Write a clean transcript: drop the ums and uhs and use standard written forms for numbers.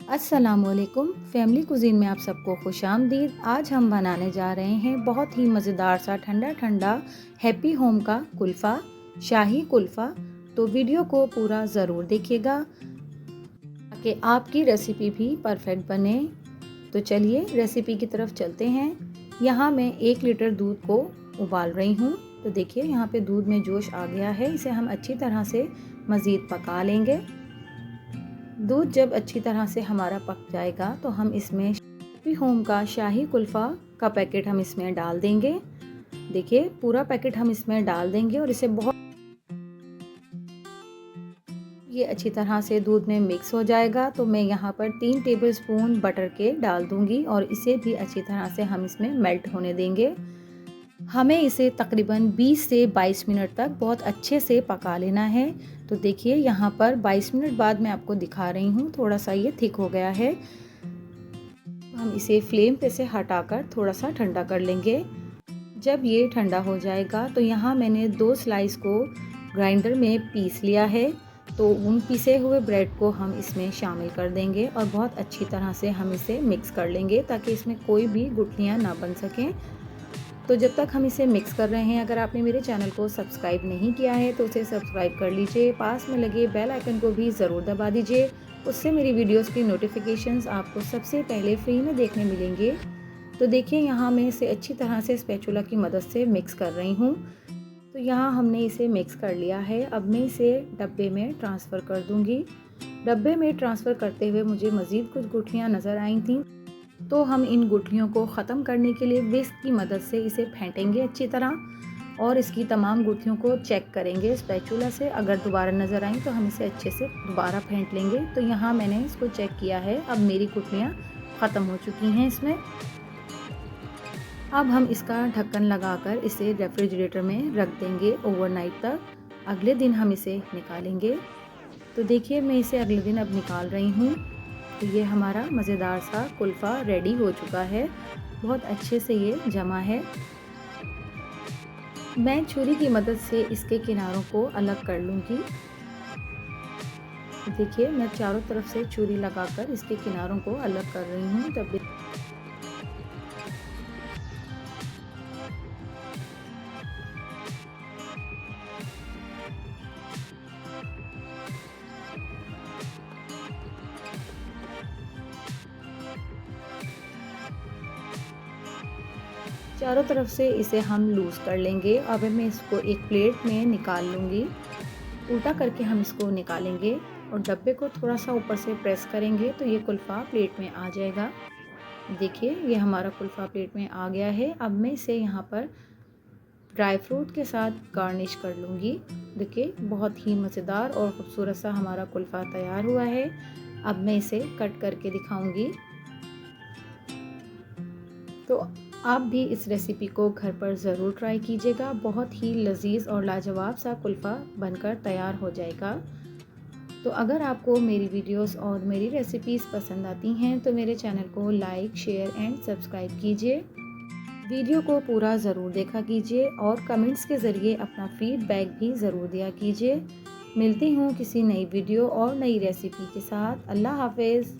अस्सलामुअलैकुम family cuisine में आप सबको खुशामदीद। आज हम बनाने जा रहे हैं बहुत ही मज़ेदार सा ठंडा ठंडा हैप्पी होम का कुल्फ़ा, शाही कुल्फ़ा। तो वीडियो को पूरा ज़रूर देखिएगा ताकि आपकी रेसिपी भी परफेक्ट बने। तो चलिए रेसिपी की तरफ चलते हैं। यहाँ मैं 1 लीटर दूध को उबाल रही हूँ। तो देखिए यहाँ पे दूध में जोश आ गया है, इसे हम अच्छी तरह से मज़ीद पका लेंगे। दूध जब अच्छी तरह से हमारा पक जाएगा तो हम इसमें हैप्पी होम का शाही कुल्फ़ा का पैकेट हम इसमें डाल देंगे। देखिए पूरा पैकेट हम इसमें डाल देंगे और इसे बहुत ये अच्छी तरह से दूध में मिक्स हो जाएगा। तो मैं यहाँ पर 3 टेबलस्पून बटर के डाल दूंगी और इसे भी अच्छी तरह से हम इसमें मेल्ट होने देंगे। हमें इसे तकरीबन 20 से 22 मिनट तक बहुत अच्छे से पका लेना है। तो देखिए यहाँ पर 22 मिनट बाद मैं आपको दिखा रही हूँ, थोड़ा सा ये थिक हो गया है। हम इसे फ्लेम पे से हटाकर थोड़ा सा ठंडा कर लेंगे। जब ये ठंडा हो जाएगा तो यहाँ मैंने 2 स्लाइस को ग्राइंडर में पीस लिया है। तो उन पीसे हुए ब्रेड को हम इसमें शामिल कर देंगे और बहुत अच्छी तरह से हम इसे मिक्स कर लेंगे ताकि इसमें कोई भी गुठलियाँ ना बन सकें। तो जब तक हम इसे मिक्स कर रहे हैं, अगर आपने मेरे चैनल को सब्सक्राइब नहीं किया है तो उसे सब्सक्राइब कर लीजिए। पास में लगे बेल आइकन को भी ज़रूर दबा दीजिए, उससे मेरी वीडियोस की नोटिफिकेशंस आपको सबसे पहले फ्री में देखने मिलेंगे। तो देखिए यहाँ मैं इसे अच्छी तरह से स्पैचुला की मदद से मिक्स कर रही हूँ। तो यहाँ हमने इसे मिक्स कर लिया है। अब मैं इसे डब्बे में ट्रांसफ़र कर दूँगी। डब्बे में ट्रांसफ़र करते हुए मुझे मज़ीद कुछ गुठलियाँ नज़र आई थी, तो हम इन गुठलियों को ख़त्म करने के लिए विस्क की मदद से इसे फेंटेंगे अच्छी तरह और इसकी तमाम गुठलियों को चेक करेंगे स्पैचुला से। अगर दोबारा नज़र आई तो हम इसे अच्छे से दोबारा फेंट लेंगे। तो यहाँ मैंने इसको चेक किया है, अब मेरी गुठलियाँ ख़त्म हो चुकी हैं इसमें। अब हम इसका ढक्कन लगाकर इसे रेफ्रिजरेटर में रख देंगे ओवरनाइट तक। अगले दिन हम इसे निकालेंगे। तो देखिए मैं इसे अगले दिन अब निकाल रही हूँ। तो ये हमारा मज़ेदार सा कुल्फ़ा रेडी हो चुका है, बहुत अच्छे से ये जमा है। मैं छुरी की मदद से इसके किनारों को अलग कर लूँगी। देखिए मैं चारों तरफ से छुरी लगाकर इसके किनारों को अलग कर रही हूँ। तब चारों तरफ से इसे हम लूज़ कर लेंगे। अब मैं इसको एक प्लेट में निकाल लूँगी। उल्टा करके हम इसको निकालेंगे और डब्बे को थोड़ा सा ऊपर से प्रेस करेंगे तो ये कुल्फ़ा प्लेट में आ जाएगा। देखिए ये हमारा कुल्फ़ा प्लेट में आ गया है। अब मैं इसे यहाँ पर ड्राई फ्रूट के साथ गार्निश कर लूँगी। देखिए बहुत ही मज़ेदार और ख़ूबसूरत सा हमारा कुल्फ़ा तैयार हुआ है। अब मैं इसे कट करके दिखाऊँगी। तो आप भी इस रेसिपी को घर पर ज़रूर ट्राई कीजिएगा। बहुत ही लजीज और लाजवाब सा कुल्फ़ा बनकर तैयार हो जाएगा। तो अगर आपको मेरी वीडियोस और मेरी रेसिपीज़ पसंद आती हैं तो मेरे चैनल को लाइक, शेयर एंड सब्सक्राइब कीजिए। वीडियो को पूरा ज़रूर देखा कीजिए और कमेंट्स के ज़रिए अपना फीडबैक भी ज़रूर दिया कीजिए। मिलती हूँ किसी नई वीडियो और नई रेसिपी के साथ। अल्लाह हाफ़िज़।